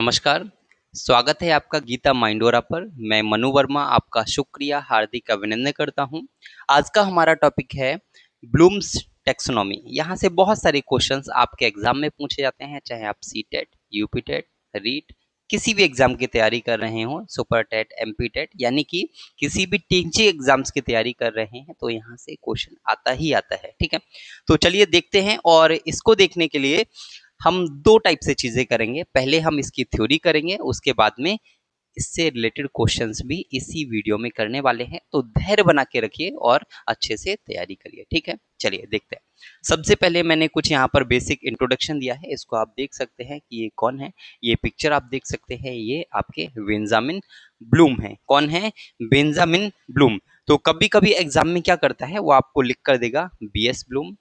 नमस्कार, स्वागत है आपका गीता माइंडोरा पर। मैं मनु वर्मा आपका शुक्रिया हार्दिक अभिनंदन करता हूं। आज का हमारा टॉपिक है ब्लूम्स टैक्सोनॉमी। यहाँ से बहुत सारे क्वेश्चंस आपके एग्जाम में पूछे जाते हैं, चाहे आप सीटेट, यूपीटेट, रीट किसी भी एग्जाम की तैयारी कर रहे हो, सुपर टेट, एमपी टेट यानी कि किसी भी टीचिंग एग्जाम्स की तैयारी कर रहे हैं तो यहाँ से क्वेश्चन आता ही आता है। ठीक है, तो चलिए देखते हैं। और इसको देखने के लिए हम दो टाइप से चीजें करेंगे। पहले हम इसकी थ्योरी करेंगे, उसके बाद में इससे रिलेटेड क्वेश्चंस भी इसी वीडियो में करने वाले हैं। तो धैर्य बना के रखिए और अच्छे से तैयारी करिए। ठीक है, चलिए देखते हैं। सबसे पहले मैंने कुछ यहाँ पर बेसिक इंट्रोडक्शन दिया है, इसको आप देख सकते हैं कि ये कौन है। ये पिक्चर आप देख सकते हैं, ये आपके बेंजामिन ब्लूम है। कौन है? Benjamin Bloom. तो कभी कभी एग्जाम में क्या करता है, वो आपको लिख कर देगा BS Bloom,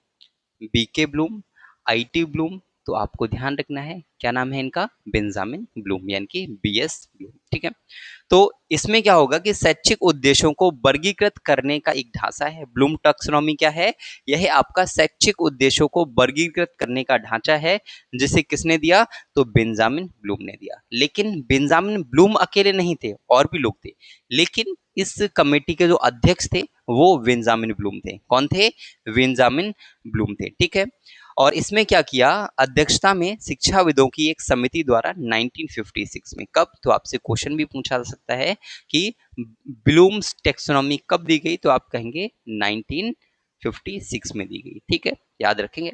BK Bloom, IT Bloom. तो आपको ध्यान रखना है क्या नाम है इनका? बेंजामिन ब्लूम यानी कि बीएस ब्लूम। ठीक है, तो इसमें क्या होगा कि शैक्षिक उद्देश्यों को वर्गीकृत करने का एक ढांचा है। ब्लूम टैक्सोनॉमी क्या है? यह आपका शैक्षिक उद्देश्यों को वर्गीकृत करने का ढांचा है, जिसे किसने दिया? तो बेंजामिन ब्लूम ने दिया। लेकिन बेंजामिन ब्लूम अकेले नहीं थे, और भी लोग थे। लेकिन इस कमेटी के जो अध्यक्ष थे वो बेंजामिन ब्लूम थे। कौन थे? बेंजामिन ब्लूम थे। ठीक है, और इसमें क्या किया? अध्यक्षता में शिक्षाविदों की एक समिति द्वारा 1956 में। कब? तो आपसे क्वेश्चन भी पूछा जा सकता है कि ब्लूम्स टैक्सोनॉमी कब दी गई, तो आप कहेंगे 1956 में दी गई। ठीक है, याद रखेंगे।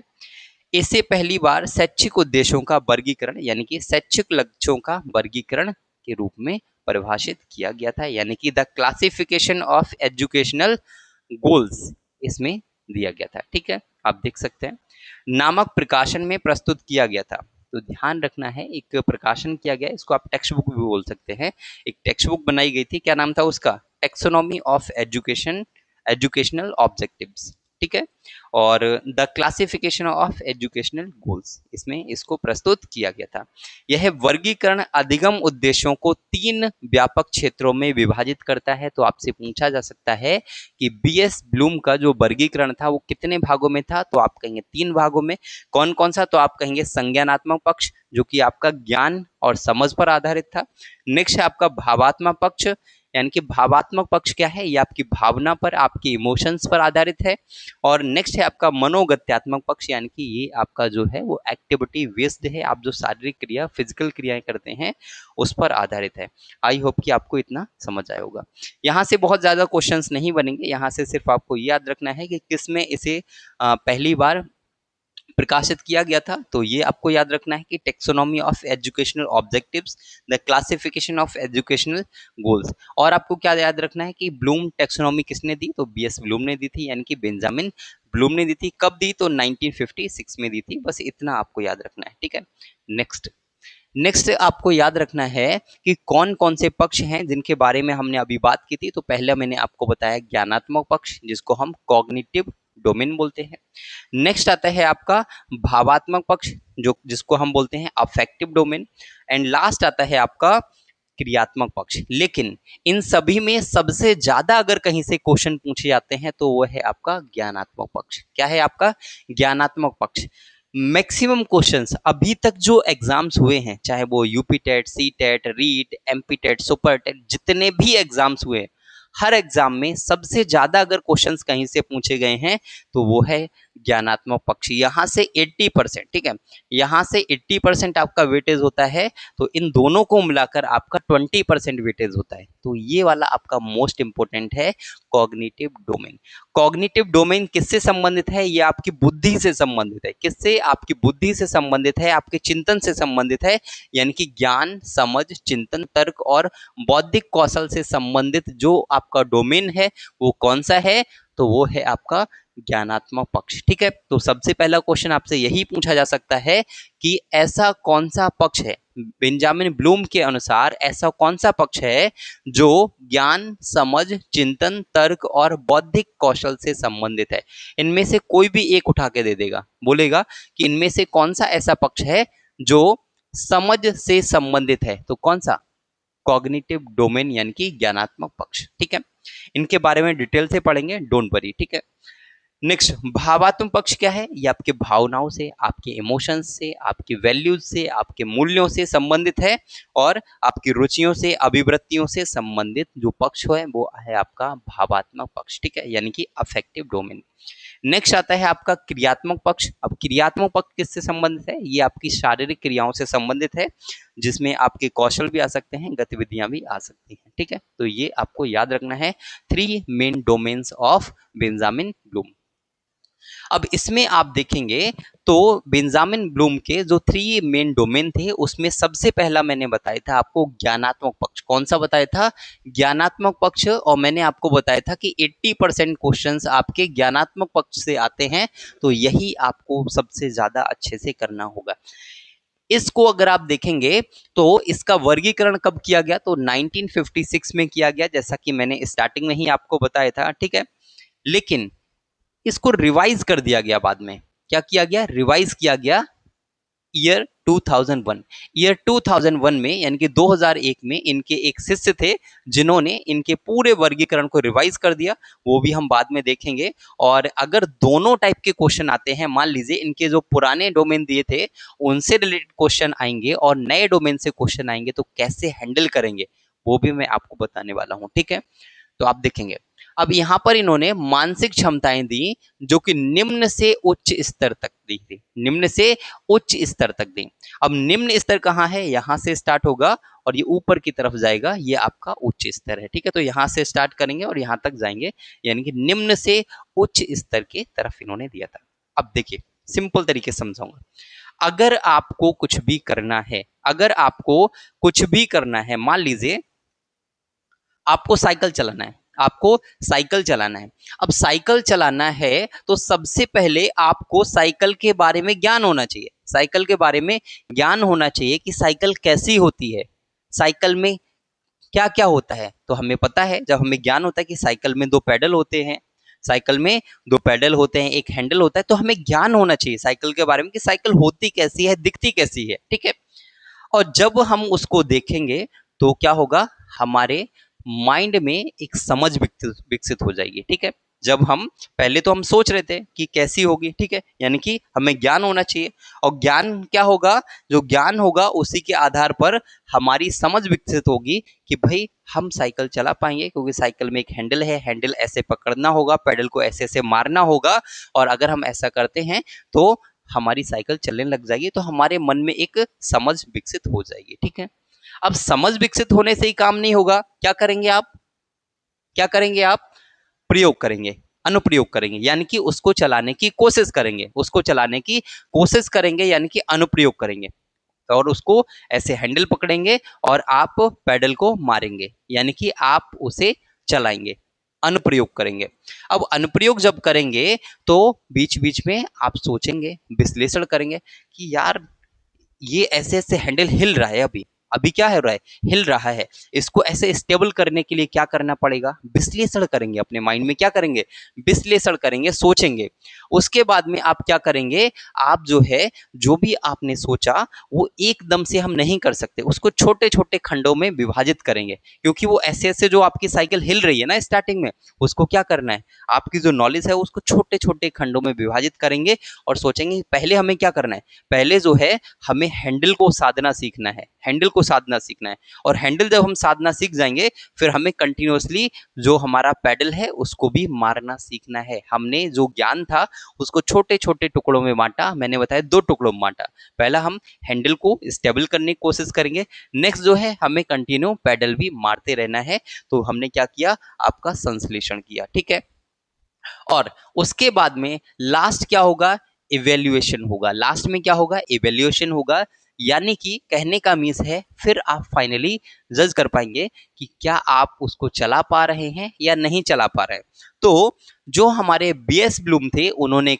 इससे पहली बार शैक्षिक उद्देश्यों का वर्गीकरण यानी कि शैक्षिक लक्ष्यों का वर्गीकरण के रूप में परिभाषित किया गया था, यानी कि the classification of educational goals इसमें दिया गया था। ठीक है, आप देख सकते हैं, नामक प्रकाशन में प्रस्तुत किया गया था। तो ध्यान रखना है, एक प्रकाशन किया गया, इसको आप टेक्स्ट बुक भी बोल सकते हैं। एक टेक्स्ट बुक बनाई गई थी, क्या नाम था उसका? Taxonomy of education, educational objectives. ठीक है, और the classification of educational goals, इसमें इसको प्रस्तुत किया गया था। यह वर्गीकरण अधिगम उद्देश्यों को 3 व्यापक क्षेत्रों में विभाजित करता है। तो आपसे पूछा जा सकता है कि बीएस ब्लूम का जो वर्गीकरण था वो कितने भागों में था, तो आप कहेंगे 3 भागों में। कौन कौन सा? तो आप कहेंगे संज्ञानात्मक पक्ष, जो कि आपका ज्ञान और समझ पर आधारित था। नेक्स्ट है आपका भावात्मक पक्ष, यानी कि भावात्मक पक्ष क्या है? ये आपकी भावना पर, आपके इमोशंस पर आधारित है। और नेक्स्ट है आपका मनोगत्यात्मक पक्ष, यानी कि ये आपका जो है वो एक्टिविटी बेस्ड है, आप जो शारीरिक क्रिया, फिजिकल क्रियाएं करते हैं उस पर आधारित है। आई होप कि आपको इतना समझ आया होगा। यहाँ से बहुत ज़्यादा क्वेश्चंस नहीं बनेंगे, यहाँ से सिर्फ आपको याद रखना है कि किस में इसे पहली बार प्रकाशित किया गया था। तो ये आपको याद रखना है कि taxonomy of educational objectives, the classification of educational goals. और आपको क्या याद रखना है कि ब्लूम टेक्सोनॉमी किसने दी? तो बीएस ब्लूम ने दी थी, यानी कि बेंजामिन ब्लूम ने दी थी। कब दी? तो 1956 में दी थी। बस इतना आपको याद रखना है। ठीक है, नेक्स्ट नेक्स्ट आपको याद रखना है कि कौन कौन से पक्ष हैं जिनके बारे में हमने अभी बात की थी। तो पहले मैंने आपको बताया ज्ञानात्मक पक्ष, जिसको हम कॉग्निटिव डोमेन बोलते हैं। नेक्स्ट आता है आपका भावात्मक पक्ष, जो जिसको हम बोलते हैं अफेक्टिव डोमेन। एंड लास्ट आता है आपका क्रियात्मक पक्ष। लेकिन इन सभी में सबसे ज्यादा अगर कहीं से क्वेश्चन पूछे जाते हैं तो वो है आपका ज्ञानात्मक पक्ष। क्या है आपका? ज्ञानात्मक पक्ष। मैक्सिमम क्वेश्चंस अभी तक जो एग्जाम्स हुए हैं, चाहे वो UP TET, C TET, REET, MP TET, super TET, जितने भी एग्जाम्स हुए, हर एग्जाम में सबसे ज्यादा अगर क्वेश्चंस कहीं से पूछे गए हैं तो वो है ज्ञानात्मक पक्ष। यहाँ से 80%, ठीक है, यहाँ से 80% आपका वेटेज होता है। तो इन दोनों को मिलाकर आपका 20% वेटेज होता है। तो ये वाला आपका मोस्ट इंपोर्टेंट है, कॉग्निटिव डोमेन। कॉग्निटिव डोमेन किससे संबंधित है? ये आपकी बुद्धि से संबंधित है। किससे? आपकी बुद्धि से संबंधित है, आपके चिंतन से संबंधित है। यानी कि ज्ञान, समझ, चिंतन, तर्क और बौद्धिक कौशल से संबंधित जो आपका डोमेन है वो कौन सा है? तो वो है आपका ज्ञानात्मक पक्ष। ठीक है, तो सबसे पहला क्वेश्चन आपसे यही पूछा जा सकता है कि ऐसा कौन सा पक्ष है, बेंजामिन ब्लूम के अनुसार ऐसा कौन सा पक्ष है जो ज्ञान, समझ, चिंतन, तर्क और बौद्धिक कौशल से संबंधित है। इनमें से कोई भी एक उठा के दे देगा, बोलेगा कि इनमें से कौन सा ऐसा पक्ष है जो समझ से संबंधित है। तो कौन सा? कॉग्निटिव डोमेन यानी कि ज्ञानात्मक पक्ष। ठीक है, इनके बारे में डिटेल से पढ़ेंगे, डोंट वरी। ठीक है, नेक्स्ट भावात्मक पक्ष क्या है? ये आपके भावनाओं से, आपके इमोशंस से, आपके वैल्यूज से, आपके मूल्यों से संबंधित है और आपकी रुचियों से, अभिवृत्तियों से संबंधित जो पक्ष है वो है आपका भावात्मक पक्ष, ठीक है, यानी कि अफेक्टिव डोमेन। नेक्स्ट आता है आपका क्रियात्मक पक्ष। अब क्रियात्मक पक्ष किससे संबंधित है? ये आपकी शारीरिक क्रियाओं से संबंधित है, जिसमें आपके कौशल भी आ सकते हैं, गतिविधियां भी आ सकती हैं, ठीक है। तो ये आपको याद रखना है, 3 main domains of Benjamin Bloom. अब इसमें आप देखेंगे तो बेंजामिन ब्लूम के जो 3 मेन डोमेन थे उसमें सबसे पहला मैंने बताया था आपको ज्ञानात्मक पक्ष। कौन सा बताया था? ज्ञानात्मक पक्ष। और मैंने आपको बताया था कि 80% क्वेश्चंस आपके ज्ञानात्मक पक्ष से आते हैं, तो यही आपको सबसे ज्यादा अच्छे से करना होगा। इसको अगर आप देखेंगे तो इसका वर्गीकरण कब किया गया? तो 1956 में किया गया, जैसा कि मैंने स्टार्टिंग में ही आपको बताया था, ठीक है। लेकिन इसको रिवाइज कर दिया गया बाद में। क्या किया गया? रिवाइज किया गया ईयर 2001। ईयर 2001 में यानी कि 2001 में इनके एक शिष्य थे जिन्होंने इनके पूरे वर्गीकरण को रिवाइज कर दिया, वो भी हम बाद में देखेंगे। और अगर दोनों टाइप के क्वेश्चन आते हैं, मान लीजिए इनके जो पुराने डोमेन दिए थे उनसे रिलेटेड क्वेश्चन आएंगे और नए डोमेन से क्वेश्चन आएंगे, तो कैसे हैंडल करेंगे वो भी मैं आपको बताने वाला हूं, ठीक है। तो आप देखेंगे अब यहां पर इन्होंने मानसिक क्षमताएं दी जो कि निम्न से उच्च स्तर तक दी थी, निम्न से उच्च स्तर तक दी। अब निम्न स्तर कहाँ है? यहां से स्टार्ट होगा और ये ऊपर की तरफ जाएगा, ये आपका उच्च स्तर है, ठीक है। तो यहां से स्टार्ट करेंगे और यहां तक जाएंगे, यानी कि निम्न से उच्च स्तर के तरफ इन्होंने दिया था। अब देखिए सिंपल तरीके से समझाऊंगा। अगर आपको कुछ भी करना है, अगर आपको कुछ भी करना है, मान लीजिए आपको साइकिल चलाना है, आपको साइकिल चलाना है। अब साइकिल चलाना है तो सबसे पहले आपको साइकिल के बारे में ज्ञान होना चाहिए, साइकिल के बारे में ज्ञान होना चाहिए कि साइकिल कैसी होती है, साइकिल में क्या क्या होता है। तो हमें पता है, जब हमें ज्ञान होता है कि साइकिल में 2 पैडल होते हैं, साइकिल में 2 पैडल होते हैं, एक हैंडल होता है, तो हमें ज्ञान होना चाहिए साइकिल के बारे में कि साइकिल होती कैसी है, दिखती कैसी है, ठीक है। और जब हम उसको देखेंगे तो क्या होगा? हमारे माइंड में एक समझ विकसित हो जाएगी, ठीक है। जब हम पहले तो हम सोच रहे थे कि कैसी होगी, ठीक है, यानी कि हमें ज्ञान होना चाहिए। और ज्ञान क्या होगा? जो ज्ञान होगा उसी के आधार पर हमारी समझ विकसित होगी कि भाई हम साइकिल चला पाएंगे, क्योंकि साइकिल में एक हैंडल है, हैंडल ऐसे पकड़ना होगा, पेडल को ऐसे ऐसे मारना होगा, और अगर हम ऐसा करते हैं तो हमारी साइकिल चलने लग जाएगी। तो हमारे मन में एक समझ विकसित हो जाएगी, ठीक है। अब समझ विकसित होने से ही काम नहीं होगा, क्या करेंगे आप? क्या करेंगे आप? प्रयोग करेंगे, अनुप्रयोग करेंगे, यानी कि उसको चलाने की कोशिश करेंगे, उसको चलाने की कोशिश करेंगे, यानी कि अनुप्रयोग करेंगे। और उसको ऐसे हैंडल पकड़ेंगे और आप पैडल को मारेंगे, यानी कि आप उसे चलाएंगे, अनुप्रयोग करेंगे। अब अनुप्रयोग जब करेंगे तो बीच बीच में आप सोचेंगे, विश्लेषण करेंगे कि यार ये ऐसे ऐसे हैंडल हिल रहा है, अभी अभी क्या हो रहा है? हिल रहा है। इसको ऐसे स्टेबल करने के लिए क्या करना पड़ेगा? विश्लेषण करेंगे, अपने माइंड में क्या करेंगे? विश्लेषण करेंगे, सोचेंगे। उसके बाद में आप क्या करेंगे? आप जो है, जो भी आपने सोचा वो एकदम से हम नहीं कर सकते, उसको छोटे छोटे खंडों में विभाजित करेंगे, क्योंकि वो ऐसे ऐसे जो आपकी साइकिल हिल रही है ना स्टार्टिंग में, उसको क्या करना है? आपकी जो नॉलेज है उसको छोटे छोटे खंडों में विभाजित करेंगे और सोचेंगे पहले हमें क्या करना है। पहले जो है हमें हैंडल को साधना सीखना है, हैंडल को साधना सीखना है। और हैंडल जब हम साधना सीख जाएंगे फिर हमें कंटिन्यूअसली जो हमारा पैडल है उसको भी मारना सीखना है। हमने जो ज्ञान था उसको छोटे छोटे टुकड़ों में बांटा, मैंने बताया 2 टुकड़ों में बांटा। पहला हम हैंडल को स्टेबल करने की कोशिश करेंगे, नेक्स्ट जो है हमें कंटिन्यू पैडल भी मारते रहना है। तो हमने क्या किया? आपका संश्लेषण किया, ठीक है। और उसके बाद में लास्ट क्या होगा? इवेल्युएशन होगा। लास्ट में क्या होगा? इवेल्युएशन होगा, यानी कि कहने का मीन्स है फिर आप फाइनली जज कर पाएंगे कि क्या आप उसको चला पा रहे हैं या नहीं चला पा रहे हैं। तो जो हमारे बीएस ब्लूम थे उन्होंने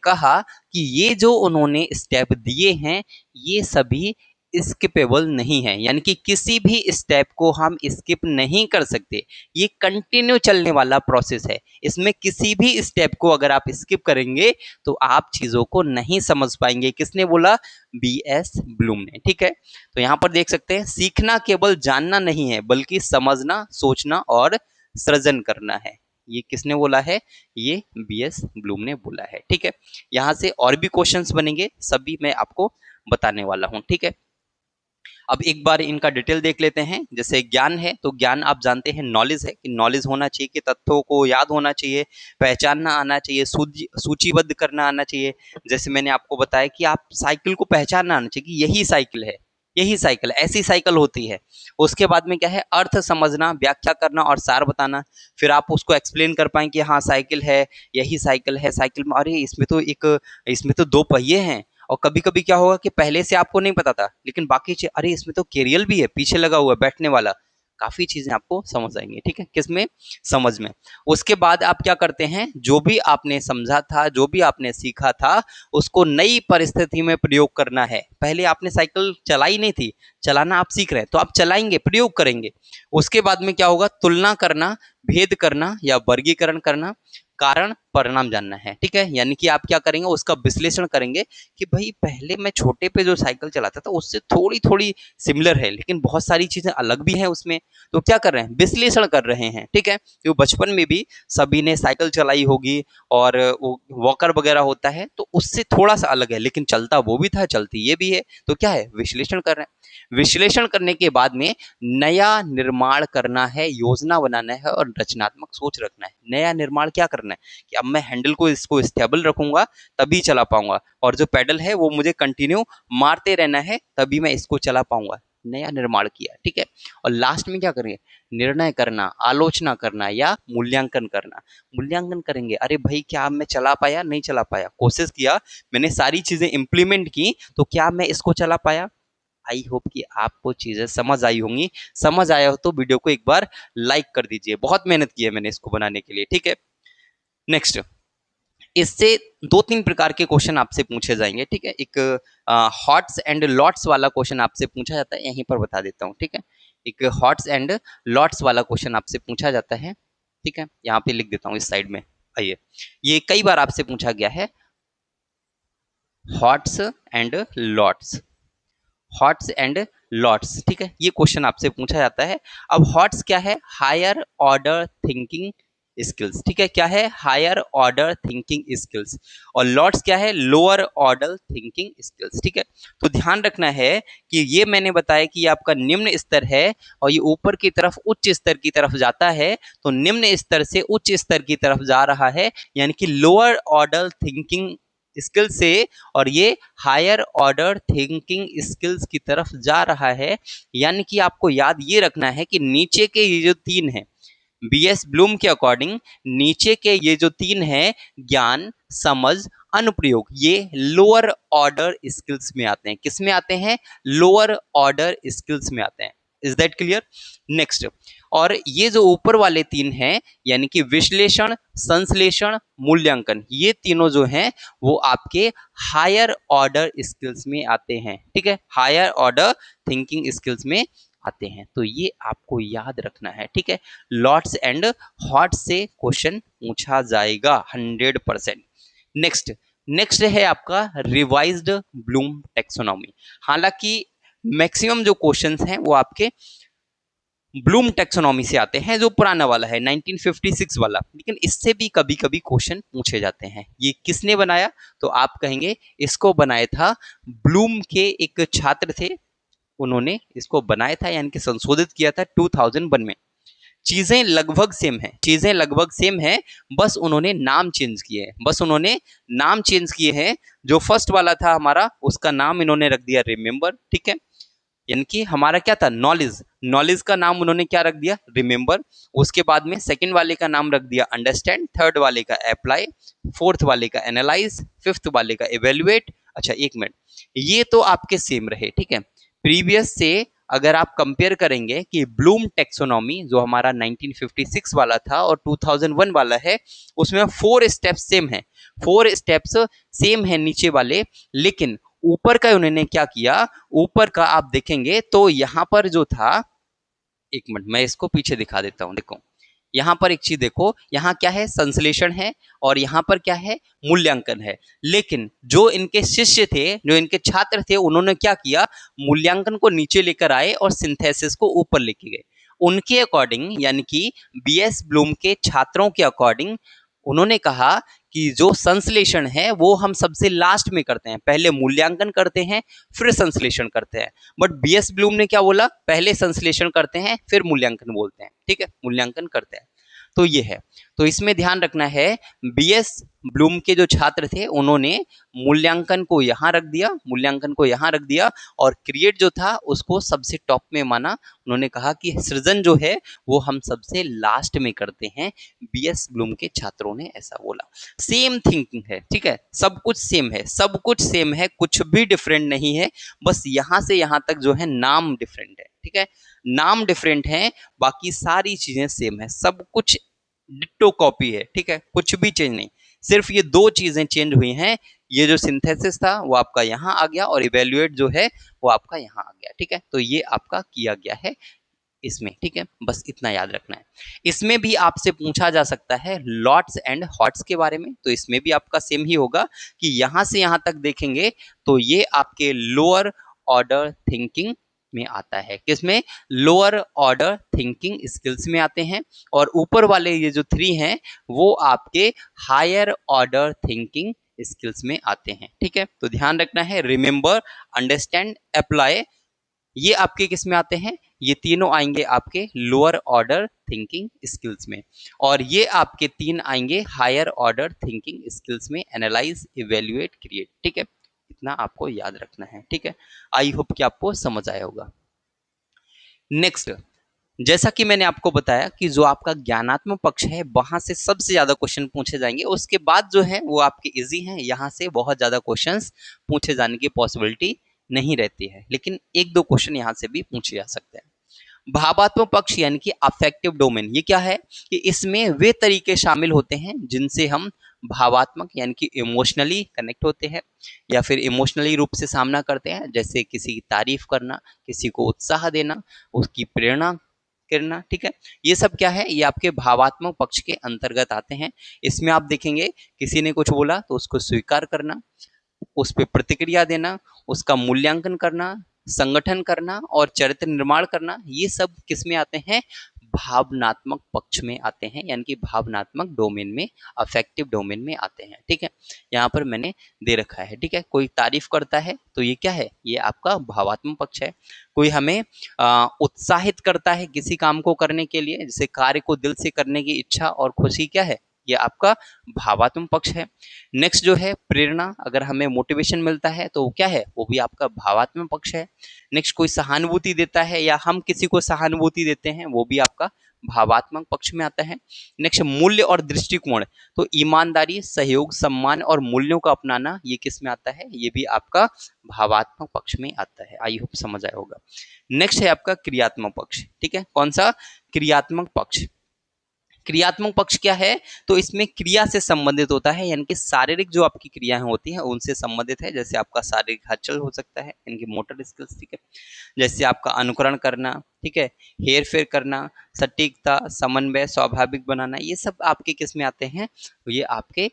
कहा कि ये जो उन्होंने स्टेप दिए हैं ये सभी स्किपेबल नहीं है, यानी कि किसी भी स्टेप को हम स्किप नहीं कर सकते। ये कंटिन्यू चलने वाला प्रोसेस है, इसमें किसी भी स्टेप को अगर आप स्किप करेंगे तो आप चीजों को नहीं समझ पाएंगे। किसने बोला? बीएस ब्लूम ने, ठीक है। तो यहां पर देख सकते हैं, सीखना केवल जानना नहीं है बल्कि समझना, सोचना और सृजन करना है। ये किसने बोला है? ये बीएस ब्लूम ने बोला है। ठीक है, यहाँ से और भी क्वेश्चंस बनेंगे, सभी मैं आपको बताने वाला हूँ। ठीक है, अब एक बार इनका डिटेल देख लेते हैं। जैसे ज्ञान है, तो ज्ञान आप जानते हैं नॉलेज है, कि नॉलेज होना चाहिए, कि तथ्यों को याद होना चाहिए, पहचानना आना चाहिए, सूचीबद्ध करना आना चाहिए। जैसे मैंने आपको बताया कि आप साइकिल को पहचानना आना चाहिए कि यही साइकिल है, यही साइकिल, ऐसी साइकिल होती है। उसके बाद में क्या है? अर्थ समझना, व्याख्या करना और सार बताना। फिर आप उसको एक्सप्लेन कर पाएं कि हाँ साइकिल है, यही साइकिल है। साइकिल में अरे इसमें तो दो पहिए हैं। और कभी कभी क्या होगा कि पहले से आपको नहीं पता था, लेकिन बाकी चीज, अरे इसमें तो कैरियल भी है, पीछे लगा हुआ है बैठने वाला। काफी चीजें आपको समझ आएंगी। ठीक है, किसमें? समझ में। उसके बाद आप क्या करते हैं? जो भी आपने समझा था, जो भी आपने सीखा था, उसको नई परिस्थिति में प्रयोग करना है। पहले आपने साइकिल चलाई नहीं थी, चलाना आप सीख रहे हैं, तो आप चलाएंगे, प्रयोग करेंगे। उसके बाद में क्या होगा? तुलना करना, भेद करना या वर्गीकरण करना, कारण परिणाम जानना है। ठीक है, यानी कि आप क्या करेंगे? उसका विश्लेषण करेंगे कि भाई पहले मैं छोटे पे जो साइकिल चलाता था उससे थोड़ी थोड़ी सिमिलर है, लेकिन बहुत सारी चीजें अलग भी हैं उसमें। तो क्या कर रहे हैं? विश्लेषण कर रहे हैं। ठीक है, तो बचपन में भी सभी ने साइकिल चलाई होगी, और वो वॉकर वगैरह होता है, तो उससे थोड़ा सा अलग है, लेकिन चलता वो भी था, चलती ये भी है। तो क्या है? विश्लेषण कर रहे हैं। विश्लेषण करने के बाद में नया निर्माण करना है, योजना बनाना है और रचनात्मक सोच रखना है। नया निर्माण क्या करना है? कि अब मैं हैंडल को इसको स्टेबल रखूंगा तभी चला पाऊंगा, और जो पेडल है वो मुझे कंटिन्यू मारते रहना है, तभी मैं इसको चला पाऊंगा। नया निर्माण किया। ठीक है, और लास्ट में क्या करेंगे? निर्णय करना, आलोचना करना या मूल्यांकन करना। मूल्यांकन करेंगे, अरे भाई क्या मैं चला पाया? नहीं चला पाया। कोशिश किया, मैंने सारी चीजें इंप्लीमेंट की, तो क्या मैं इसको चला पाया? आई होप कि आपको चीजें समझ आई होंगी। समझ आया हो तो वीडियो को एक बार लाइक कर दीजिए, बहुत मेहनत की है मैंने इसको बनाने के लिए। ठीक है, नेक्स्ट, इससे दो तीन प्रकार के क्वेश्चन आपसे पूछे जाएंगे। ठीक है, एक हॉट्स एंड लॉट्स वाला क्वेश्चन आपसे पूछा जाता है, यहीं पर बता देता हूँ। ठीक है, एक हॉट्स एंड लॉट्स वाला क्वेश्चन आपसे पूछा जाता है। ठीक है, यहाँ पे लिख देता हूँ इस साइड में। आइए, ये कई बार आपसे पूछा गया है, hots and lots, hots and lots. ठीक है, ये क्वेश्चन आपसे पूछा जाता है। अब हॉट्स क्या है? Higher order thinking skills. ठीक है, क्या है? Higher order thinking skills. और लॉट्स क्या है? Lower order thinking skills. ठीक है, तो ध्यान रखना है कि ये मैंने बताया कि ये आपका निम्न स्तर है, और ये ऊपर की तरफ उच्च स्तर की तरफ जाता है। तो निम्न स्तर से उच्च स्तर की तरफ जा रहा है, यानी कि लोअर ऑर्डर थिंकिंग स्किल से, और ये हायर ऑर्डर थिंकिंग स्किल्स की तरफ जा रहा है। यानी कि आपको याद ये रखना है कि नीचे के ये जो तीन है, बीएस ब्लूम के अकॉर्डिंग नीचे के ये जो तीन है, ज्ञान, समझ, अनुप्रयोग, ये लोअर ऑर्डर स्किल्स में आते हैं। किस में आते हैं? लोअर ऑर्डर स्किल्स में आते हैं। Is that clear? नेक्स्ट, और ये जो ऊपर वाले तीन हैं, यानी कि विश्लेषण, संश्लेषण, मूल्यांकन, ये तीनों जो हैं वो आपके हायर ऑर्डर स्किल्स में आते हैं। ठीक है, हायर ऑर्डर थिंकिंग स्किल्स में आते हैं। तो ये आपको याद रखना है। ठीक है, लॉट्स एंड हॉट्स से क्वेश्चन पूछा जाएगा 100%। नेक्स्ट, नेक्स्ट है आपका रिवाइज्ड ब्लूम टेक्सोनॉमी। हालांकि मैक्सिमम जो क्वेश्चंस हैं वो आपके ब्लूम टेक्सोनॉमी से आते हैं, जो पुराना वाला है 1956 वाला, लेकिन इससे भी कभी कभी क्वेश्चन पूछे जाते हैं। ये किसने बनाया? तो आप कहेंगे इसको बनाया था ब्लूम के एक छात्र थे, उन्होंने इसको बनाया था, यानी कि संशोधित किया था 2001 में। चीजें लगभग सेम है, चीजें लगभग सेम है, बस उन्होंने नाम चेंज किए हैं, बस उन्होंने नाम चेंज किए हैं। जो फर्स्ट वाला था हमारा, उसका नाम इन्होंने रख दिया रिमेंबर। ठीक है, यानी कि हमारा क्या था? नॉलेज, नॉलेज का नाम उन्होंने क्या रख दिया? रिमेंबर। उसके बाद में सेकंड वाले का नाम रख दिया अंडरस्टैंड, थर्ड वाले का अप्लाई, फोर्थ वाले का एनालाइज, फिफ्थ वाले का इवेल्युएट। अच्छा एक मिनट, ये तो आपके सेम रहे। ठीक है, प्रीवियस से अगर आप कंपेयर करेंगे कि ब्लूम टेक्सोनॉमी जो हमारा 1956 वाला था और 2001 वाला है, उसमें 4 स्टेप्स सेम है, 4 स्टेप्स सेम है नीचे वाले, लेकिन ऊपर का उन्होंने क्या किया? ऊपर का आप देखेंगे तो यहां पर जो था, एक मिनट मैं इसको पीछे दिखा देता हूं। देखो यहां पर एक चीज देखो, यहां क्या है? संश्लेषण है, और यहां पर क्या है? मूल्यांकन है। लेकिन जो इनके शिष्य थे, जो इनके छात्र थे, उन्होंने क्या किया? मूल्यांकन को नीचे लेकर आए और सिंथेसिस को ऊपर लेके गए। उनके अकॉर्डिंग यानी कि बीएस ब्लूम के छात्रों के अकॉर्डिंग उन्होंने कहा कि जो संश्लेषण है वो हम सबसे लास्ट में करते हैं, पहले मूल्यांकन करते हैं फिर संश्लेषण करते हैं। बट बीएस ब्लूम ने क्या बोला, पहले संश्लेषण करते हैं फिर मूल्यांकन बोलते हैं, ठीक है, मूल्यांकन करते हैं। तो ये है, तो इसमें ध्यान रखना है, बीएस ब्लूम के जो छात्र थे उन्होंने मूल्यांकन को यहां रख दिया, मूल्यांकन को यहां रख दिया और क्रिएट जो था उसको सबसे टॉप में माना। उन्होंने कहा कि सृजन जो है वो हम सबसे लास्ट में करते हैं, बीएस ब्लूम के छात्रों ने ऐसा बोला। सेम थिंकिंग है, ठीक है, सब कुछ सेम है, सब कुछ सेम है, कुछ भी डिफरेंट नहीं है, बस यहां से यहां तक जो है नाम डिफरेंट है, ठीक है, नाम डिफरेंट है, बाकी सारी चीजें सेम है, सब कुछ डिट्टो कॉपी है, ठीक है, कुछ भी चेंज नहीं, सिर्फ ये दो चीजें चेंज हुई हैं, ये जो सिंथेसिस था वो आपका यहाँ आ गया और इवेल्युएट जो है वो आपका यहाँ आ गया, ठीक है, तो ये आपका किया गया है इसमें, ठीक है, बस इतना याद रखना है। इसमें भी आपसे पूछा जा सकता है लॉट्स एंड हॉट्स के बारे में, तो इसमें भी आपका सेम ही होगा कि यहां से यहां तक देखेंगे तो ये आपके लोअर ऑर्डर थिंकिंग में आता है, किसमें, लोअर ऑर्डर थिंकिंग स्किल्स में आते हैं, और ऊपर वाले ये जो 3 हैं वो आपके हायर ऑर्डर थिंकिंग स्किल्स में आते हैं, ठीक है, तो ध्यान रखना है, रिमेंबर, अंडरस्टैंड, अप्लाई, ये आपके किस में आते हैं, ये तीनों आएंगे आपके लोअर ऑर्डर थिंकिंग स्किल्स में, और ये आपके 3 आएंगे हायर ऑर्डर थिंकिंग स्किल्स में, एनालाइज, इवेल्युएट, क्रिएट, ठीक है, इतना आपको याद रखना है, ठीक है, आई होप कि आपको समझ आया होगा। नेक्स्ट, जैसा कि मैंने आपको बताया कि जो आपका ज्ञानात्मक पक्ष है वहां से सबसे ज्यादा क्वेश्चन पूछे जाएंगे, उसके बाद जो है वो आपके इजी हैं, यहाँ से बहुत ज्यादा क्वेश्चंस पूछे जाने की पॉसिबिलिटी नहीं रहती है, लेकिन एक दो क्वेश्चन यहाँ से भी पूछे जा सकते हैं। भावात्मक पक्ष यानी कि अफेक्टिव डोमेन, ये क्या है कि इसमें वे तरीके शामिल होते हैं जिनसे हम भावात्मक यानी कि इमोशनली कनेक्ट होते हैं या फिर इमोशनली रूप से सामना करते हैं, जैसे किसी की तारीफ करना, किसी को उत्साह देना, उसकी प्रेरणा करना, ठीक है, ये सब क्या है, ये आपके भावात्मक पक्ष के अंतर्गत आते हैं। इसमें आप देखेंगे किसी ने कुछ बोला तो उसको स्वीकार करना, उस पर प्रतिक्रिया देना, उसका मूल्यांकन करना, संगठन करना और चरित्र निर्माण करना, ये सब किस में आते हैं, भावनात्मक पक्ष में आते हैं, यानी कि भावनात्मक डोमेन में, अफेक्टिव डोमेन में आते हैं, ठीक है, यहाँ पर मैंने दे रखा है, ठीक है, कोई तारीफ करता है तो ये क्या है, ये आपका भावात्मक पक्ष है। कोई हमें उत्साहित करता है किसी काम को करने के लिए, जैसे कार्य को दिल से करने की इच्छा और खुशी, क्या है, ये आपका भावात्मक पक्ष है। नेक्स्ट जो है प्रेरणा, अगर हमें मोटिवेशन मिलता है तो वो क्या है, वो भी आपका भावात्मक पक्ष है। नेक्स्ट कोई सहानुभूति देता है या हम किसी को सहानुभूति देते हैं, वो भी आपका भावात्मक पक्ष में आता है। नेक्स्ट मूल्य और दृष्टिकोण, तो ईमानदारी, सहयोग, सम्मान और मूल्यों का अपनाना, ये किस में आता है, ये भी आपका भावात्मक पक्ष में आता है। आई होप समझ आया होगा। नेक्स्ट है आपका क्रियात्मक पक्ष, ठीक है, कौन सा, क्रियात्मक पक्ष। क्रियात्मक पक्ष क्या है, तो इसमें क्रिया से संबंधित होता है, यानी कि शारीरिक जो आपकी क्रियाएं होती हैं उनसे संबंधित है, जैसे आपका शारीरिक हलचल हो सकता है, यानी कि मोटर स्किल्स, ठीक है, जैसे आपका अनुकरण करना, ठीक है, हेर फेर करना, सटीकता, समन्वय, स्वाभाविक बनाना, ये सब आपके किस में आते हैं, ये आपके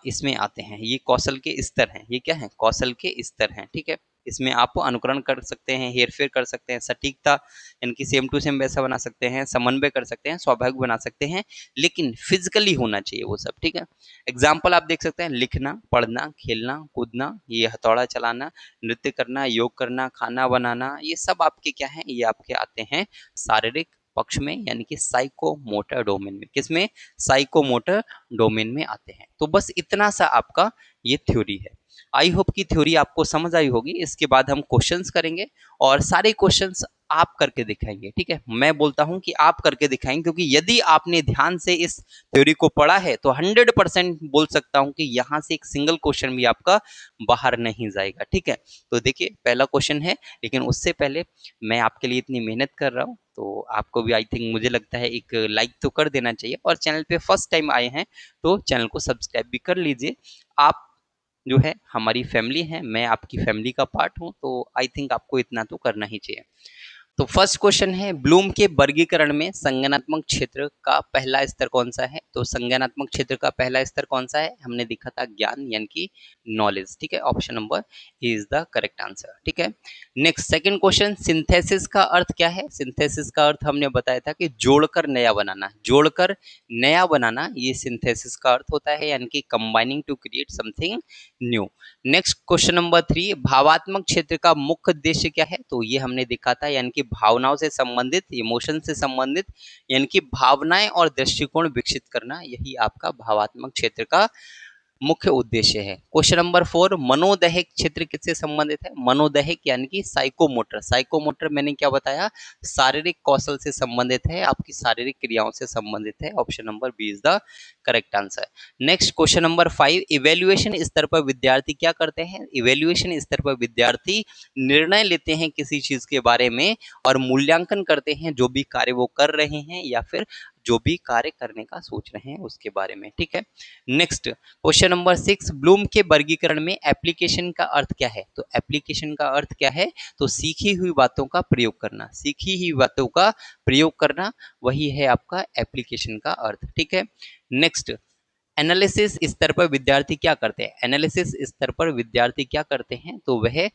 इसमें आते हैं, ये कौशल के स्तर हैं, ये क्या है, कौशल के स्तर हैं, ठीक है, इसमें आप अनुकरण कर सकते हैं, हेरफेर कर सकते हैं, सटीकता यानी कि सेम टू सेम वैसा बना सकते हैं, समन्वय कर सकते हैं, स्वाभाविक बना सकते हैं, लेकिन फिजिकली होना चाहिए वो सब, ठीक है। एग्जाम्पल आप देख सकते हैं, लिखना, पढ़ना, खेलना, कूदना, ये हथौड़ा चलाना, नृत्य करना, योग करना, खाना बनाना, ये सब आपके क्या है, ये आपके आते हैं शारीरिक पक्ष में, यानी कि साइकोमोटर डोमेन में, किसमें, साइकोमोटर डोमेन में आते हैं। तो बस इतना सा आपका ये थ्योरी है। आई होप की थ्योरी आपको समझ आई होगी। इसके बाद हम क्वेश्चंस करेंगे और सारे क्वेश्चंस आप करके दिखाएंगे, ठीक है, मैं बोलता हूं कि आप करके दिखाएंगे, क्योंकि यदि आपने ध्यान से इस थ्योरी को पढ़ा है तो 100% बोल सकता हूं कि यहां से एक सिंगल क्वेश्चन भी आपका बाहर नहीं जाएगा, ठीक है। तो देखिए पहला क्वेश्चन है, लेकिन उससे पहले मैं आपके लिए इतनी मेहनत कर रहा हूं तो आपको भी आई थिंक मुझे लगता है एक लाइक तो कर देना चाहिए, और चैनल पे फर्स्ट टाइम आए हैं तो चैनल को सब्सक्राइब भी कर लीजिए। आप जो है हमारी फैमिली है, मैं आपकी फैमिली का पार्ट हूं, तो आई थिंक आपको इतना तो करना ही चाहिए। तो फर्स्ट क्वेश्चन है, ब्लूम के वर्गीकरण में संज्ञानात्मक क्षेत्र का पहला स्तर कौन सा है? तो संज्ञानात्मक क्षेत्र का पहला स्तर कौन सा है? हमने देखा था ज्ञान यानी कि नॉलेज। ठीक है, option number is the correct answer. ठीक है, नेक्स्ट सेकंड क्वेश्चन, सिंथेसिस का अर्थ क्या है? सिंथेसिस का अर्थ हमने बताया था कि जोड़कर नया बनाना, जोड़कर नया बनाना, ये सिंथेसिस का अर्थ होता है, यानी कि combining to create something new. Next question number 3, भावात्मक क्षेत्र का मुख्य उद्देश्य क्या है? तो ये हमने देखा था, यानी कि भावनाओं से संबंधित, इमोशन से संबंधित, यानी कि भावनाएं और दृष्टिकोण विकसित करना, यही आपका भावात्मक क्षेत्र का मुख्य उद्देश्य है। क्वेश्चन नंबर 4, मनोदैहिक क्षेत्र किससे संबंधित है? मनोदैहिक यानी कि साइकोमोटर। साइकोमोटर मैंने क्या बताया? शारीरिक कौशल से संबंधित है, आपकी शारीरिक क्रियाओं से संबंधित है। Option number B is the correct answer. Next question number 5, evaluation स्तर पर विद्यार्थी क्या करते हैं? इवेल्युएशन स्तर पर विद्यार्थी निर्णय लेते हैं किसी चीज के बारे में और मूल्यांकन करते हैं जो भी कार्य वो कर रहे हैं या फिर जो भी कार्य करने का सोच रहे हैं उसके बारे में। ठीक है, नेक्स्ट क्वेश्चन नंबर 6, ब्लूम के वर्गीकरण में एप्लीकेशन का अर्थ क्या है? तो एप्लीकेशन का अर्थ क्या है? तो सीखी हुई बातों का प्रयोग करना, सीखी हुई बातों का प्रयोग करना, वही है आपका एप्लीकेशन का अर्थ। ठीक है, नेक्स्ट, एनालिसिस स्तर पर विद्यार्थी क्या करते हैं? एनालिसिस स्तर पर विद्यार्थी क्या करते हैं? तो वह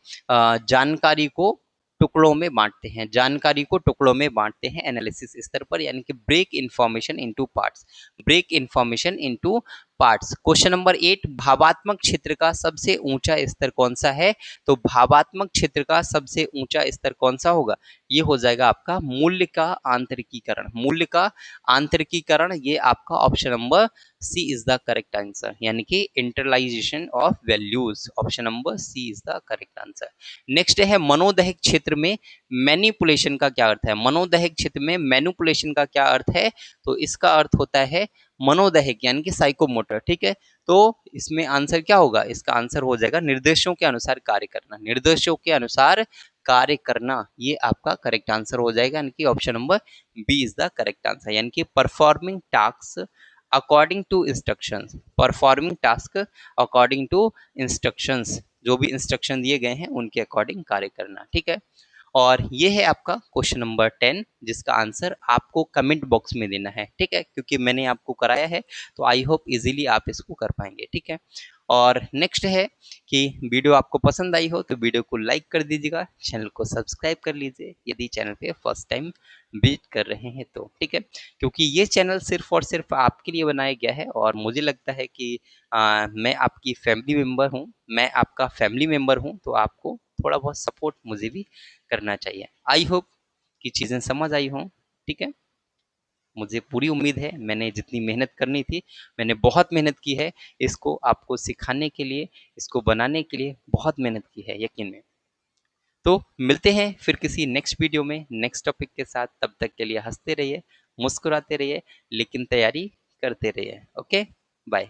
जानकारी को टुकड़ों में बांटते हैं, जानकारी को टुकड़ों में बांटते हैं एनालिसिस स्तर पर, यानी कि break information into parts, break information into parts. Question number 8, भावात्मक क्षेत्र का सबसे ऊंचा स्तर कौन सा है? तो भावात्मक क्षेत्र का सबसे ऊंचा स्तर कौन सा होगा? ये हो जाएगा आपका मूल्य का आंतरिकीकरण, मूल्य का आंतरिकीकरण, ये आपका option number C is the correct answer, यानी कि internalisation of values. Option number C is the correct answer. Next है, मनोदैहिक क्षेत्र में मैनिपुलेशन का क्या अर्थ है? मनोदैहिक क्षेत्र में मैनिपुलेशन का क्या अर्थ है? तो इसका अर्थ होता है मनोदैहिक यानी कि साइकोमोटर। ठीक है, तो इसमें आंसर क्या होगा? इसका आंसर हो जाएगा निर्देशों के अनुसार कार्य करना, निर्देशों के अनुसार कार्य करना, ये आपका करेक्ट आंसर हो जाएगा, यानी कि option number B is the correct answer, यानी कि performing task according to instructions, performing task according to instructions, जो भी इंस्ट्रक्शन दिए गए हैं उनके अकॉर्डिंग कार्य करना। ठीक है, और ये है आपका क्वेश्चन नंबर 10, जिसका आंसर आपको कमेंट बॉक्स में देना है। ठीक है, क्योंकि मैंने आपको कराया है तो आई होप इजीली आप इसको कर पाएंगे। ठीक है, और नेक्स्ट है कि वीडियो आपको पसंद आई हो तो वीडियो को लाइक कर दीजिएगा, चैनल को सब्सक्राइब कर लीजिए यदि चैनल पे फर्स्ट टाइम विजिट कर रहे हैं तो। ठीक है, क्योंकि ये चैनल सिर्फ और सिर्फ आपके लिए बनाया गया है और मुझे लगता है कि मैं आपकी फैमिली मेम्बर हूँ, मैं आपका फैमिली मेम्बर हूँ, तो आपको थोड़ा बहुत सपोर्ट मुझे भी करना चाहिए। आई होप कि चीज़ें समझ आई हों। ठीक है, मुझे पूरी उम्मीद है, मैंने जितनी मेहनत करनी थी मैंने बहुत मेहनत की है, इसको आपको सिखाने के लिए, इसको बनाने के लिए बहुत मेहनत की है, यकीन में। तो मिलते हैं फिर किसी नेक्स्ट वीडियो में नेक्स्ट टॉपिक के साथ, तब तक के लिए हंसते रहिए, मुस्कुराते रहिए, लेकिन तैयारी करते रहिए। Okay, bye.